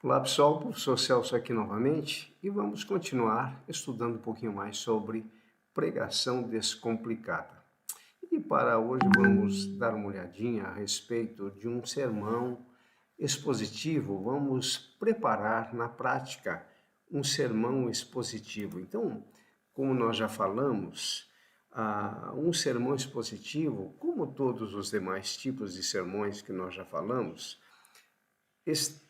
Olá pessoal, professor Celso aqui novamente e vamos continuar estudando um pouquinho mais sobre pregação descomplicada. E para hoje vamos dar uma olhadinha a respeito de um sermão expositivo, vamos preparar na prática um sermão expositivo. Então, como nós já falamos, um sermão expositivo, como todos os demais tipos de sermões que nós já falamos,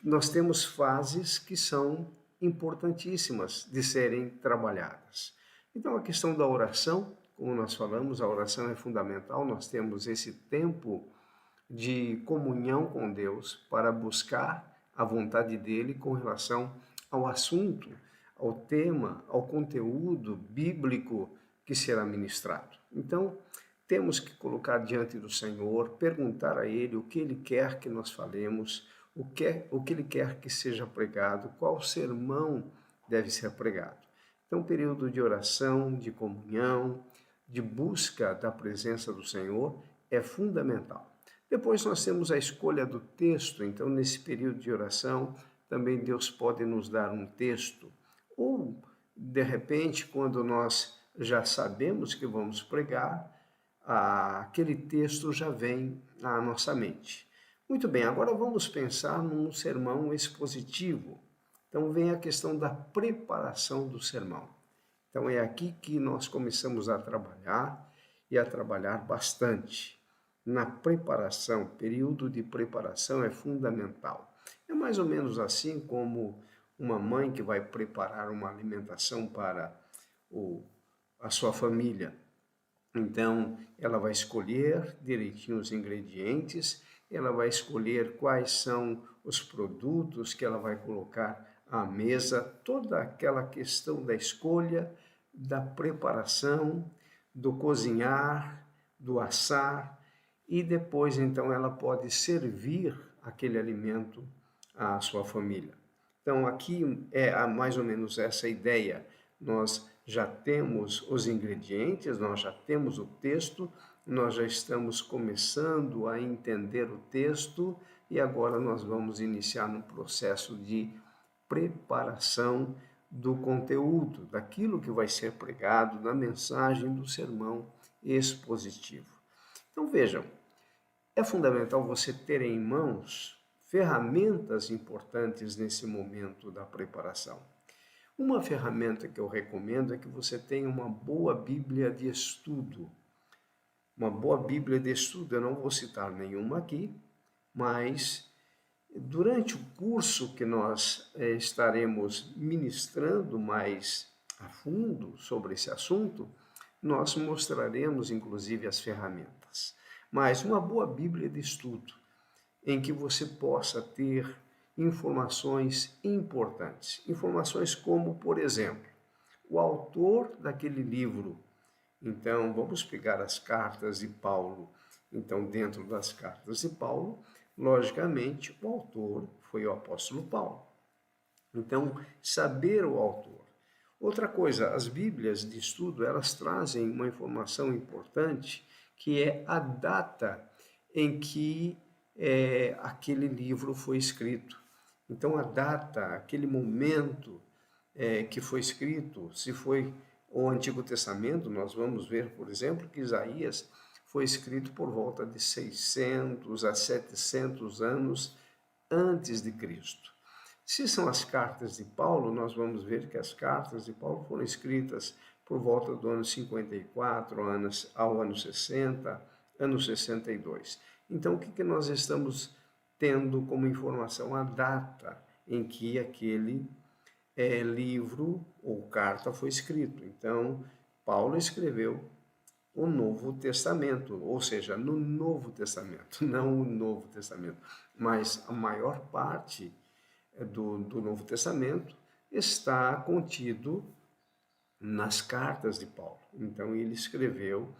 nós temos fases que são importantíssimas de serem trabalhadas. Então, a questão da oração, como nós falamos, a oração é fundamental, nós temos esse tempo de comunhão com Deus para buscar a vontade dele com relação ao assunto, ao tema, ao conteúdo bíblico que será ministrado. Então, temos que colocar diante do Senhor, perguntar a Ele o que Ele quer que nós falemos, o que Ele quer que seja pregado, qual sermão deve ser pregado. Então, período de oração, de comunhão, de busca da presença do Senhor é fundamental. Depois nós temos a escolha do texto, então nesse período de oração também Deus pode nos dar um texto, ou de repente quando nós já sabemos que vamos pregar, aquele texto já vem à nossa mente. Muito bem, agora vamos pensar num sermão expositivo. Então vem a questão da preparação do sermão. Então é aqui que nós começamos a trabalhar e a trabalhar bastante. Na preparação, período de preparação é fundamental. É mais ou menos assim como uma mãe que vai preparar uma alimentação para a sua família. Então, ela vai escolher direitinho os ingredientes, ela vai escolher quais são os produtos que ela vai colocar à mesa, toda aquela questão da escolha, da preparação, do cozinhar, do assar, e depois então ela pode servir aquele alimento à sua família. Então aqui é mais ou menos essa ideia. Nós já temos os ingredientes, nós já temos o texto, nós já estamos começando a entender o texto e agora nós vamos iniciar no processo de preparação do conteúdo, daquilo que vai ser pregado, da mensagem do sermão expositivo. Então vejam, é fundamental você ter em mãos ferramentas importantes nesse momento da preparação. Uma ferramenta que eu recomendo é que você tenha uma boa Bíblia de estudo. Uma boa Bíblia de estudo, eu não vou citar nenhuma aqui, mas durante o curso que nós estaremos ministrando mais a fundo sobre esse assunto, nós mostraremos inclusive as ferramentas. Mas uma boa Bíblia de estudo, em que você possa ter informações importantes. Informações como, por exemplo, o autor daquele livro. Então, vamos pegar as cartas de Paulo. Então, dentro das cartas de Paulo, logicamente, o autor foi o apóstolo Paulo. Então, saber o autor. Outra coisa, as Bíblias de estudo, elas trazem uma informação importante, que é a data em que aquele livro foi escrito. Então, a data, aquele momento que foi escrito, se foi o Antigo Testamento, nós vamos ver, por exemplo, que Isaías foi escrito por volta de 600 a 700 anos antes de Cristo. Se são as cartas de Paulo, nós vamos ver que as cartas de Paulo foram escritas por volta do ano 54 ao ano 60, ano 62. Então, o que nós estamos tendo como informação? A data em que aquele livro ou carta foi escrito. Então, Paulo escreveu o Novo Testamento, ou seja, no Novo Testamento, não o Novo Testamento, mas a maior parte do Novo Testamento está contido nas cartas de Paulo. Então, ele escreveu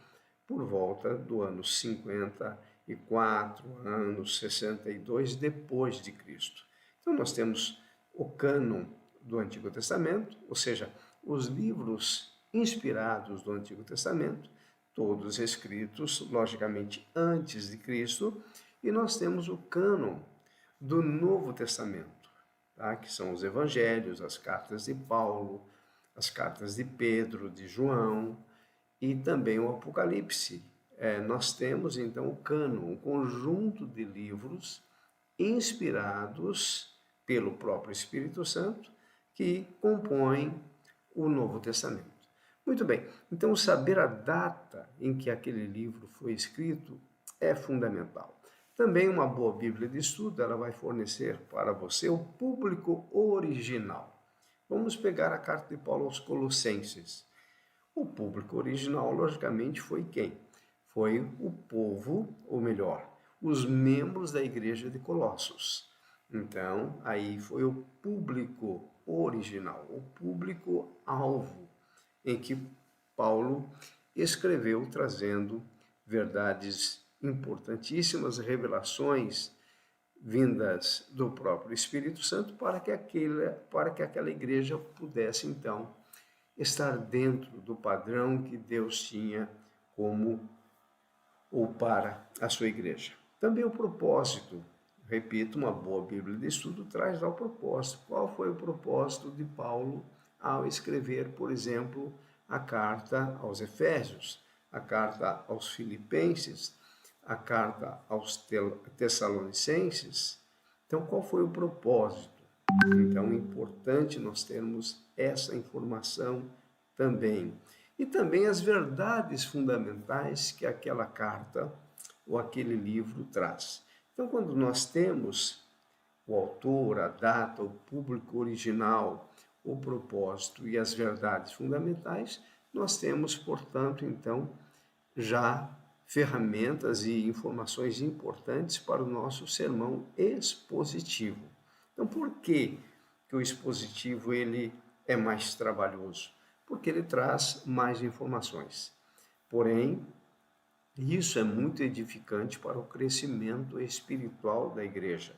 por volta do ano 54, ano 62 depois de Cristo. Então, nós temos o cânon do Antigo Testamento, ou seja, os livros inspirados do Antigo Testamento, todos escritos, logicamente, antes de Cristo, e nós temos o cânon do Novo Testamento. tá? Que são os evangelhos, as cartas de Paulo, as cartas de Pedro, de João e também o Apocalipse. Nós temos então o cânon, um conjunto de livros inspirados pelo próprio Espírito Santo que compõem o Novo Testamento. Muito bem, então saber a data em que aquele livro foi escrito é fundamental. Também uma boa Bíblia de estudo, ela vai fornecer para você o público original. Vamos pegar a carta de Paulo aos Colossenses. O público original, logicamente, foi quem? Foi o povo, ou melhor, os membros da igreja de Colossos. Então, aí foi o público original, o público-alvo, em que Paulo escreveu trazendo verdades importantíssimas, revelações vindas do próprio Espírito Santo para que aquela igreja pudesse, então, estar dentro do padrão que Deus tinha como ou para a sua igreja. Também o propósito, repito, uma boa Bíblia de estudo traz lá o propósito. Qual foi o propósito de Paulo ao escrever, por exemplo, a carta aos Efésios, a carta aos Filipenses, a carta aos Tessalonicenses? Então, qual foi o propósito? Então, é importante nós termos essa informação também. E também as verdades fundamentais que aquela carta ou aquele livro traz. Então, quando nós temos o autor, a data, o público original, o propósito e as verdades fundamentais, nós temos, portanto, então, já ferramentas e informações importantes para o nosso sermão expositivo. Então, por que o expositivo ele é mais trabalhoso? Porque ele traz mais informações. Porém, isso é muito edificante para o crescimento espiritual da igreja.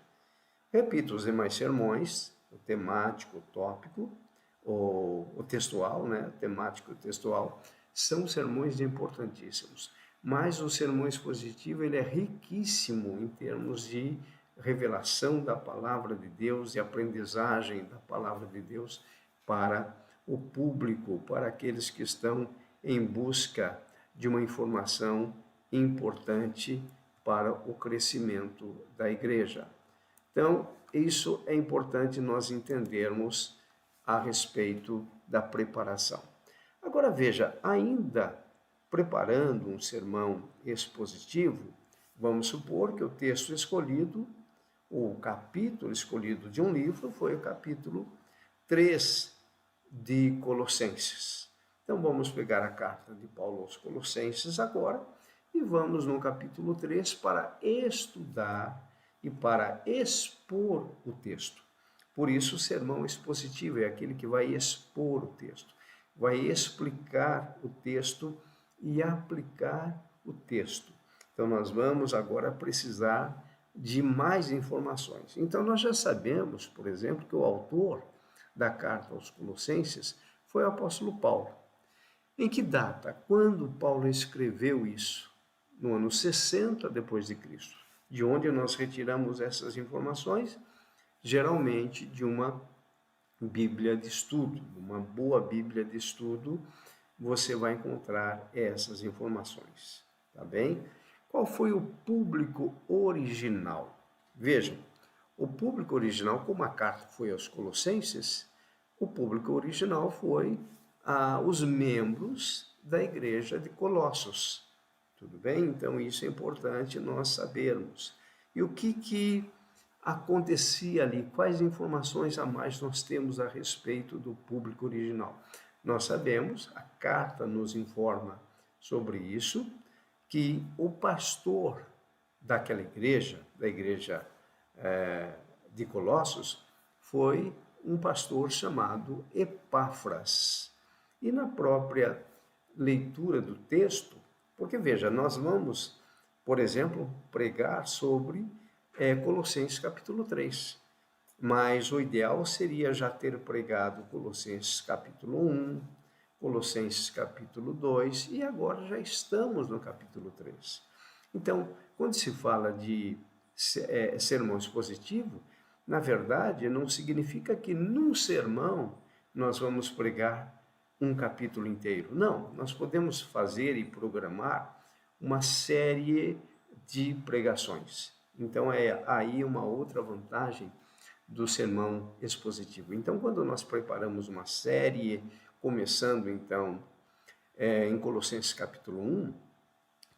Repito, os demais sermões, o temático, o tópico, o textual, né? O temático e o textual, são sermões importantíssimos. Mas o sermão expositivo ele é riquíssimo em termos de revelação da palavra de Deus e aprendizagem da palavra de Deus para o público, para aqueles que estão em busca de uma informação importante para o crescimento da igreja. Então, isso é importante nós entendermos a respeito da preparação. Agora veja, ainda preparando um sermão expositivo, vamos supor que o texto escolhido, o capítulo escolhido de um livro foi o capítulo 3 de Colossenses. Então vamos pegar a carta de Paulo aos Colossenses agora e vamos no capítulo 3 para estudar e para expor o texto. Por isso o sermão expositivo é aquele que vai expor o texto, vai explicar o texto e aplicar o texto. Então nós vamos agora precisar de mais informações. Então nós já sabemos, por exemplo, que o autor da carta aos Colossenses foi o apóstolo Paulo. Em que data? Quando Paulo escreveu isso? No ano 60 depois de Cristo. De onde nós retiramos essas informações? Geralmente de uma Bíblia de estudo, uma boa Bíblia de estudo, você vai encontrar essas informações, tá bem? Qual foi o público original? Vejam, o público original, como a carta foi aos Colossenses, o público original foi os membros da igreja de Colossos. Tudo bem? Então, isso é importante nós sabermos. E o que acontecia ali? Quais informações a mais nós temos a respeito do público original? Nós sabemos, a carta nos informa sobre isso, que o pastor daquela igreja, da igreja de Colossos, foi um pastor chamado Epáfras. E na própria leitura do texto, porque veja, nós vamos, por exemplo, pregar sobre Colossenses capítulo 3, mas o ideal seria já ter pregado Colossenses capítulo 1, Colossenses capítulo 2 e agora já estamos no capítulo 3. Então, quando se fala de sermão expositivo, na verdade, não significa que num sermão nós vamos pregar um capítulo inteiro. Não, nós podemos fazer e programar uma série de pregações. Então, é aí uma outra vantagem do sermão expositivo. Então, quando nós preparamos uma série, começando então em Colossenses capítulo 1,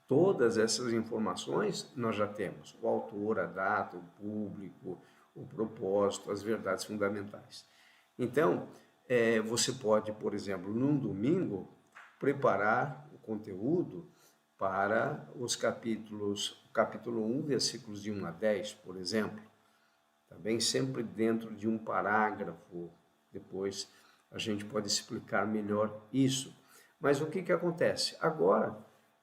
todas essas informações nós já temos: o autor, a data, o público, o propósito, as verdades fundamentais. Então, você pode, por exemplo, num domingo, preparar o conteúdo para os capítulo 1, versículos de 1 a 10, por exemplo. Também sempre dentro de um parágrafo. Depois a gente pode explicar melhor isso. Mas o que acontece? Agora,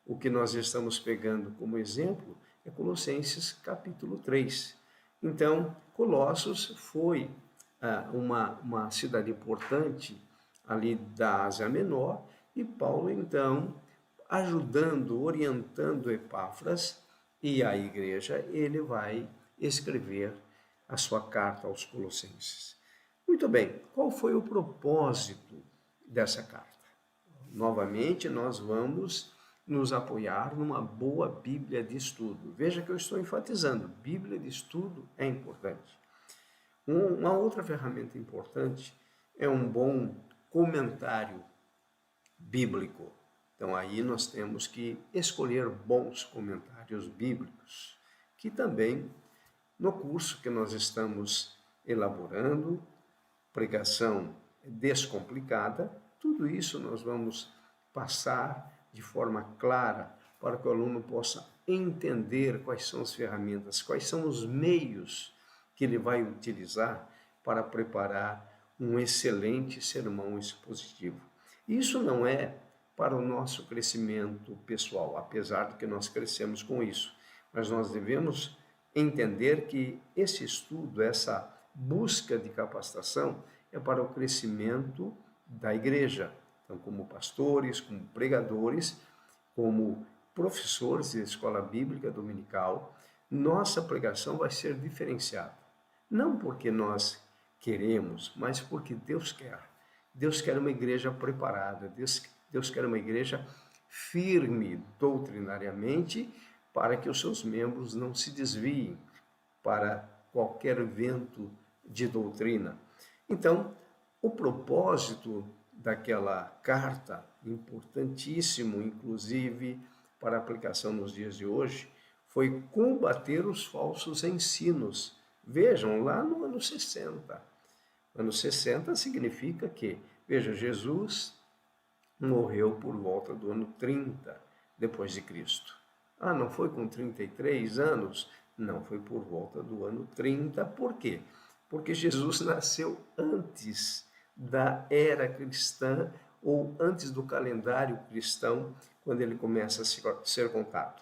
o que nós estamos pegando como exemplo é Colossenses capítulo 3. Então, Colossos foi uma cidade importante ali da Ásia Menor, e Paulo, então, ajudando, orientando Epáfras e a igreja, ele vai escrever a sua carta aos Colossenses. Muito bem, qual foi o propósito dessa carta? Novamente, nós vamos nos apoiar numa boa Bíblia de estudo. Veja que eu estou enfatizando, Bíblia de estudo é importante. Uma outra ferramenta importante é um bom comentário bíblico. Então, aí nós temos que escolher bons comentários bíblicos, que também, no curso que nós estamos elaborando, Pregação Descomplicada, tudo isso nós vamos passar de forma clara para que o aluno possa entender quais são as ferramentas, quais são os meios que ele vai utilizar para preparar um excelente sermão expositivo. Isso não é para o nosso crescimento pessoal, apesar de que nós crescemos com isso, mas nós devemos entender que esse estudo, essa busca de capacitação, é para o crescimento da igreja. Então, como pastores, como pregadores, como professores de escola bíblica dominical, nossa pregação vai ser diferenciada. Não porque nós queremos, mas porque Deus quer. Deus quer uma igreja preparada, Deus quer uma igreja firme doutrinariamente, para que os seus membros não se desviem para qualquer vento de doutrina. Então, o propósito daquela carta, importantíssimo, inclusive para aplicação nos dias de hoje, foi combater os falsos ensinos. Vejam, lá no ano 60. Ano 60 significa que, veja, Jesus morreu por volta do ano 30 depois de Cristo. Ah, não foi com 33 anos? Não, foi por volta do ano 30. Por quê? Porque Jesus nasceu antes da era cristã ou antes do calendário cristão, quando ele começa a ser contado.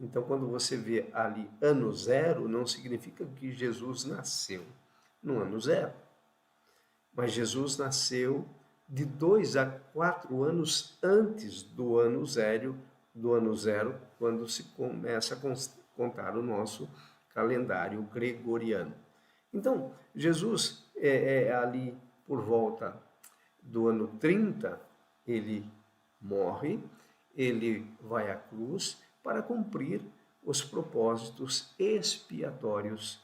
Então, quando você vê ali ano zero, não significa que Jesus nasceu no ano zero. Mas Jesus nasceu de 2 a 4 anos antes do ano zero, quando se começa a contar o nosso calendário gregoriano. Então, Jesus ali por volta do ano 30, ele morre, ele vai à cruz para cumprir os propósitos expiatórios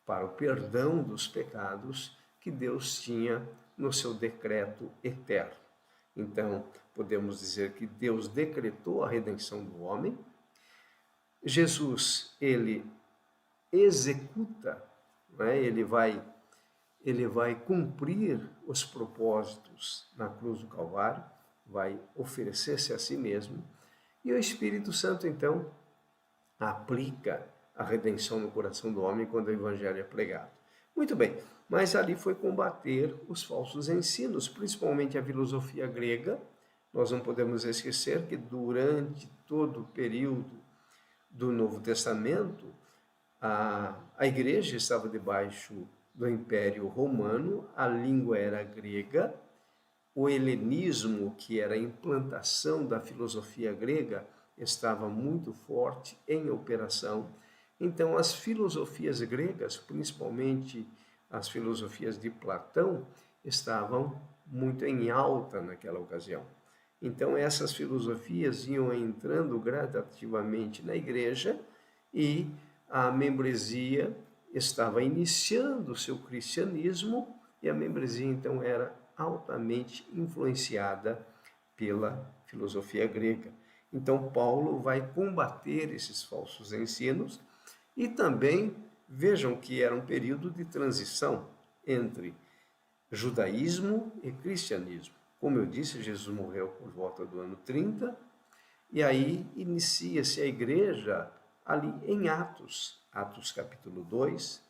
para o perdão dos pecados que Deus tinha no seu decreto eterno. Então, podemos dizer que Deus decretou a redenção do homem. Jesus, ele executa, né? ele vai cumprir os propósitos na cruz do Calvário, vai oferecer-se a si mesmo, e o Espírito Santo, então, aplica a redenção no coração do homem quando o Evangelho é pregado. Muito bem, mas ali foi combater os falsos ensinos, principalmente a filosofia grega. Nós não podemos esquecer que durante todo o período do Novo Testamento, a igreja estava debaixo do Império Romano, a língua era grega, o helenismo, que era a implantação da filosofia grega, estava muito forte em operação. Então, as filosofias gregas, principalmente as filosofias de Platão, estavam muito em alta naquela ocasião. Então, essas filosofias iam entrando gradativamente na igreja e a membresia estava iniciando o seu cristianismo e a membresia, então, era altamente influenciada pela filosofia grega. Então, Paulo vai combater esses falsos ensinos e também vejam que era um período de transição entre judaísmo e cristianismo. Como eu disse, Jesus morreu por volta do ano 30, e aí inicia-se a igreja ali em Atos, Atos capítulo 2,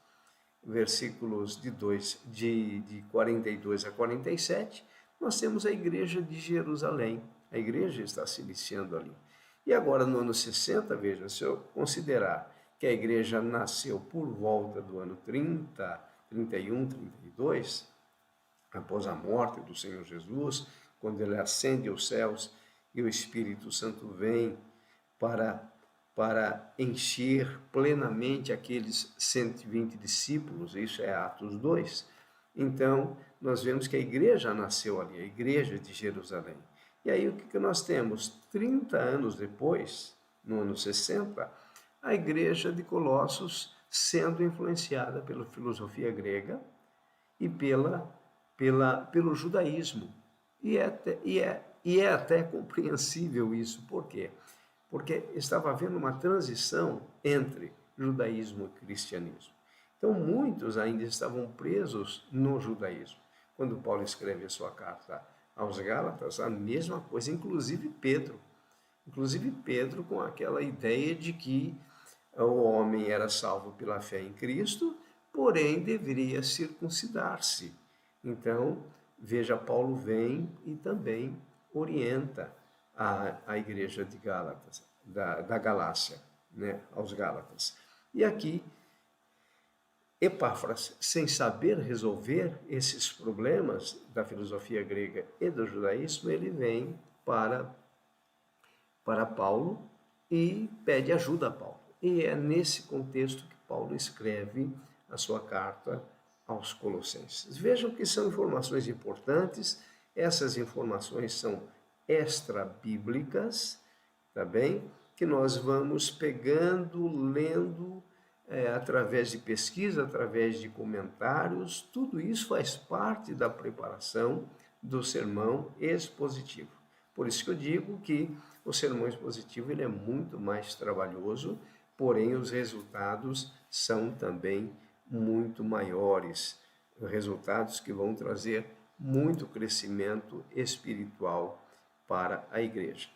versículos de 42 a 47, nós temos a igreja de Jerusalém. A igreja está se iniciando ali. E agora, no ano 60, veja, se eu considerar que a igreja nasceu por volta do ano 30, 31, 32, após a morte do Senhor Jesus, quando ele ascende aos céus e o Espírito Santo vem para encher plenamente aqueles 120 discípulos, isso é Atos 2. Então, nós vemos que a igreja nasceu ali, a igreja de Jerusalém. E aí o que nós temos? 30 anos depois, no ano 60, a igreja de Colossos sendo influenciada pela filosofia grega e pelo judaísmo. E é até compreensível isso. Por quê? Porque estava havendo uma transição entre judaísmo e cristianismo. Então, muitos ainda estavam presos no judaísmo. Quando Paulo escreve a sua carta aos Gálatas, a mesma coisa, inclusive Pedro. Inclusive Pedro com aquela ideia de que o homem era salvo pela fé em Cristo, porém deveria circuncidar-se. Então, veja, Paulo vem e também orienta a igreja de Gálatas, da Galácia, né, aos Gálatas. E aqui, Epáfras, sem saber resolver esses problemas da filosofia grega e do judaísmo, ele vem para Paulo e pede ajuda a Paulo. E é nesse contexto que Paulo escreve a sua carta aos Colossenses. Vejam que são informações importantes, essas informações são extra-bíblicas, tá bem? Que nós vamos pegando, lendo, através de pesquisa, através de comentários, tudo isso faz parte da preparação do sermão expositivo. Por isso que eu digo que o sermão expositivo ele é muito mais trabalhoso, porém os resultados são também muito maiores, resultados que vão trazer muito crescimento espiritual para a igreja.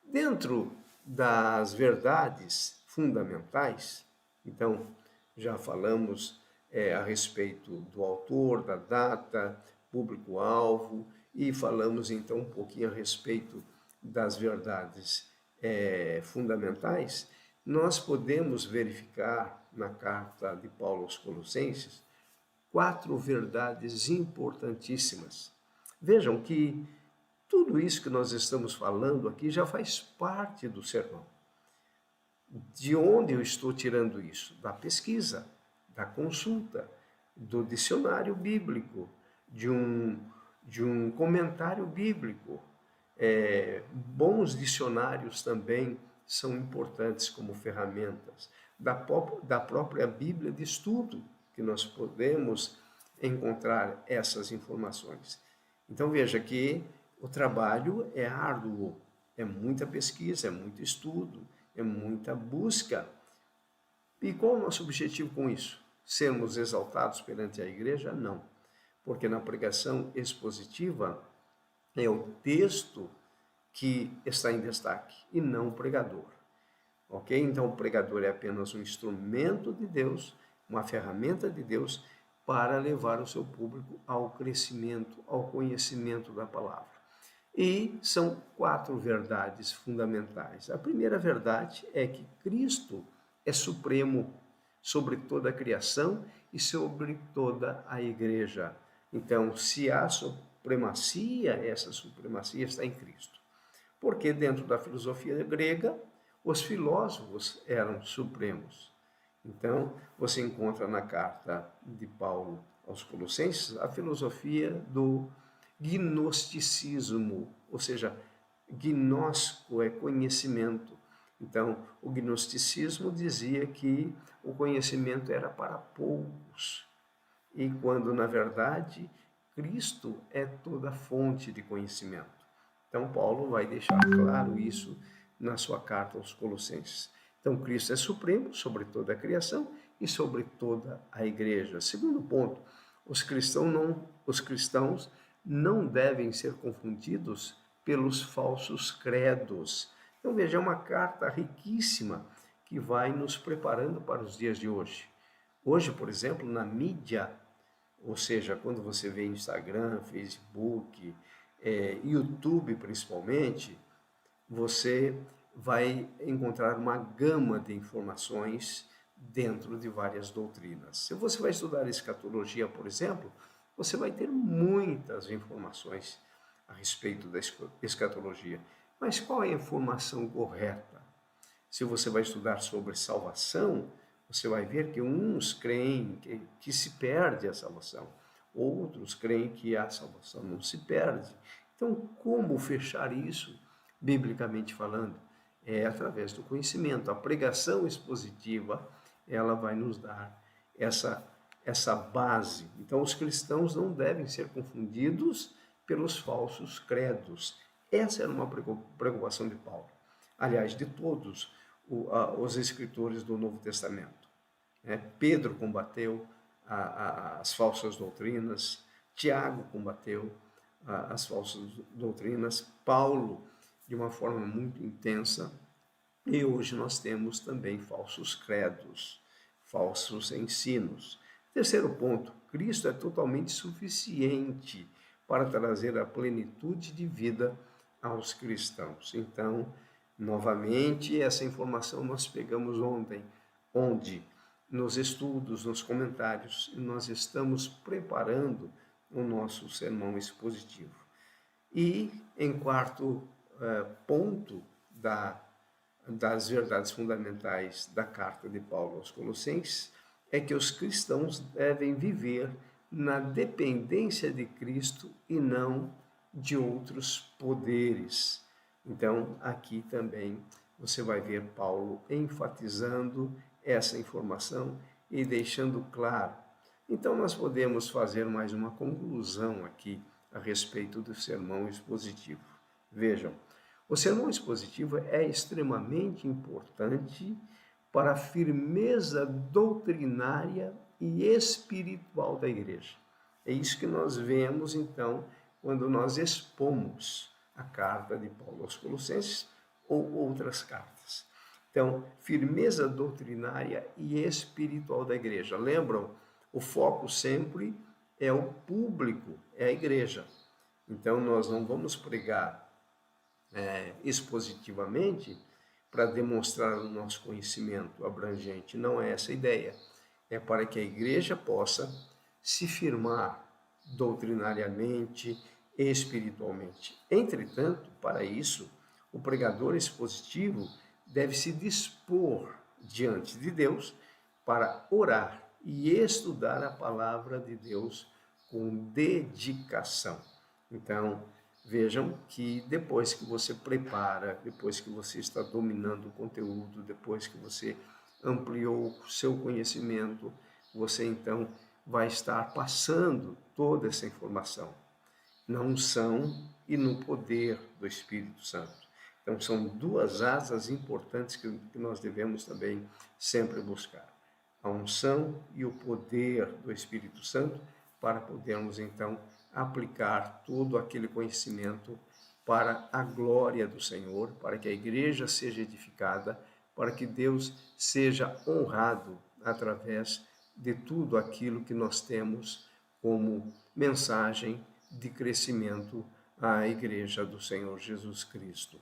Dentro das verdades fundamentais, então já falamos a respeito do autor, da data, público-alvo, e falamos então um pouquinho a respeito das verdades fundamentais. Nós podemos verificar na carta de Paulo aos Colossenses 4 verdades importantíssimas. Vejam que tudo isso que nós estamos falando aqui já faz parte do sermão. De onde eu estou tirando isso? Da pesquisa, da consulta, do dicionário bíblico, de um comentário bíblico. Bons dicionários também são importantes como ferramentas. Da própria Bíblia de estudo, que nós podemos encontrar essas informações. Então veja que o trabalho é árduo, é muita pesquisa, é muito estudo, é muita busca. E qual é o nosso objetivo com isso? Sermos exaltados perante a igreja? Não. Porque na pregação expositiva é o texto que está em destaque e não o pregador. Ok? Então o pregador é apenas um instrumento de Deus, uma ferramenta de Deus para levar o seu público ao crescimento, ao conhecimento da palavra. E são 4 verdades fundamentais. A primeira verdade é que Cristo é supremo sobre toda a criação e sobre toda a igreja. Então, se há supremacia, essa supremacia está em Cristo. Porque dentro da filosofia grega, os filósofos eram supremos. Então, você encontra na carta de Paulo aos Colossenses a filosofia do gnosticismo, ou seja, gnóstico é conhecimento. Então, o gnosticismo dizia que o conhecimento era para poucos, e quando, na verdade, Cristo é toda fonte de conhecimento. Então, Paulo vai deixar claro isso na sua carta aos Colossenses. Então, Cristo é supremo sobre toda a criação e sobre toda a igreja. Segundo ponto, os cristãos não devem ser confundidos pelos falsos credos. Então, veja, é uma carta riquíssima que vai nos preparando para os dias de hoje. Hoje, por exemplo, na mídia, ou seja, quando você vê Instagram, Facebook, YouTube principalmente, você vai encontrar uma gama de informações dentro de várias doutrinas. Se você vai estudar escatologia, por exemplo, você vai ter muitas informações a respeito da escatologia. Mas qual é a informação correta? Se você vai estudar sobre salvação, você vai ver que uns creem que se perde a salvação, outros creem que a salvação não se perde. Então, como fechar isso, biblicamente falando? É através do conhecimento. A pregação expositiva, ela vai nos dar essa base. Então, os cristãos não devem ser confundidos pelos falsos credos. Essa era uma preocupação de Paulo. Aliás, de todos os escritores do Novo Testamento. Pedro combateu as falsas doutrinas, Tiago combateu as falsas doutrinas, Paulo de uma forma muito intensa, e hoje nós temos também falsos credos, falsos ensinos. Terceiro ponto, Cristo é totalmente suficiente para trazer a plenitude de vida aos cristãos. Então, novamente, essa informação nós pegamos ontem, onde nos estudos, nos comentários, nós estamos preparando o nosso sermão expositivo. E, em quarto ponto das verdades fundamentais da carta de Paulo aos Colossenses, é que os cristãos devem viver na dependência de Cristo e não de outros poderes. Então, aqui também você vai ver Paulo enfatizando essa informação e deixando claro. Então, nós podemos fazer mais uma conclusão aqui a respeito do sermão expositivo. Vejam, o sermão expositivo é extremamente importante para a firmeza doutrinária e espiritual da igreja. É isso que nós vemos, então, quando nós expomos a carta de Paulo aos Colossenses ou outras cartas. Então, firmeza doutrinária e espiritual da igreja. Lembram? O foco sempre é o público, é a igreja. Então, nós não vamos pregar expositivamente para demonstrar o nosso conhecimento abrangente. Não é essa a ideia. É para que a igreja possa se firmar doutrinariamente e espiritualmente. Entretanto, para isso, o pregador expositivo deve se dispor diante de Deus para orar e estudar a palavra de Deus com dedicação. Então, vejam que depois que você prepara, depois que você está dominando o conteúdo, depois que você ampliou o seu conhecimento, você então vai estar passando toda essa informação na unção e no poder do Espírito Santo. Então, são duas asas importantes que nós devemos também sempre buscar: a unção e o poder do Espírito Santo, para podermos então aplicar todo aquele conhecimento para a glória do Senhor, para que a igreja seja edificada, para que Deus seja honrado através de tudo aquilo que nós temos como mensagem de crescimento à igreja do Senhor Jesus Cristo.